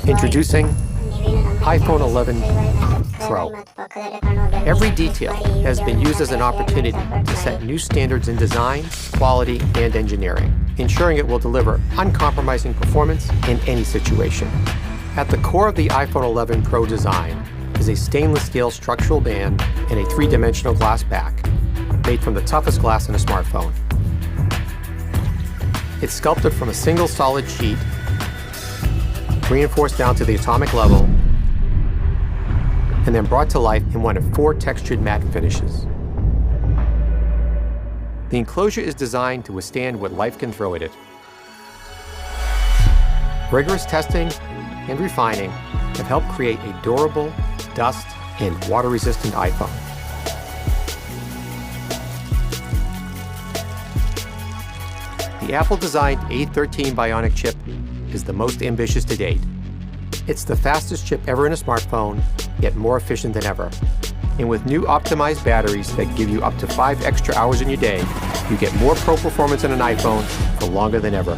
Introducing iPhone 11 Pro. Every detail has been used as an opportunity to set new standards in design, quality, and engineering, ensuring it will deliver uncompromising performance in any situation. At the core of the iPhone 11 Pro design is a stainless steel structural band and a three-dimensional glass back, made from the toughest glass in a smartphone. It's sculpted from a single solid sheet, reinforced down to the atomic level, and then brought to life in one of 4 textured matte finishes. The enclosure is designed to withstand what life can throw at it. Rigorous testing and refining have helped create a durable, dust, and water-resistant iPhone. The Apple-designed A13 Bionic chip is the most ambitious to date. It's the fastest chip ever in a smartphone, yet more efficient than ever. And with new optimized batteries that give you up to 5 extra hours in your day, you get more pro performance in an iPhone for longer than ever.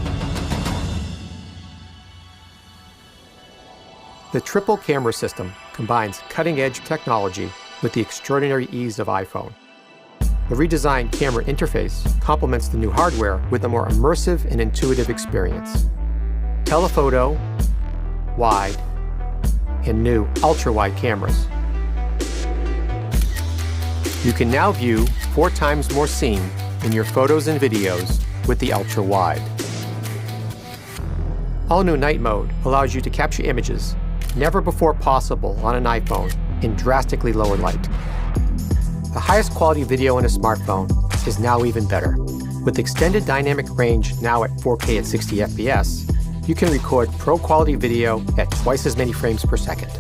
The triple camera system combines cutting-edge technology with the extraordinary ease of iPhone. The redesigned camera interface complements the new hardware with a more immersive and intuitive experience. Telephoto, wide, and new ultra-wide cameras. You can now view 4 times more scene in your photos and videos with the ultra-wide. All-new night mode allows you to capture images never before possible on an iPhone in drastically lower light. The highest quality video in a smartphone is now even better. With extended dynamic range now at 4K at 60 FPS, you can record pro-quality video at twice as many frames per second.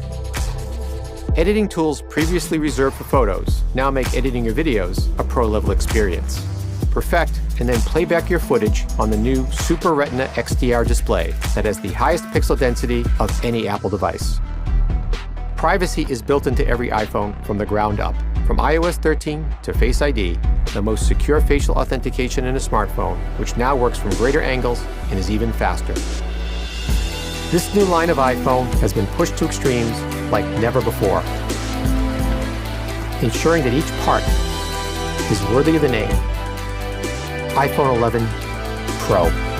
Editing tools previously reserved for photos now make editing your videos a pro-level experience. Perfect and then play back your footage on the new Super Retina XDR display that has the highest pixel density of any Apple device. Privacy is built into every iPhone from the ground up. From iOS 13 to Face ID, the most secure facial authentication in a smartphone, which now works from greater angles and is even faster. This new line of iPhone has been pushed to extremes like never before, ensuring that each part is worthy of the name iPhone 11 Pro.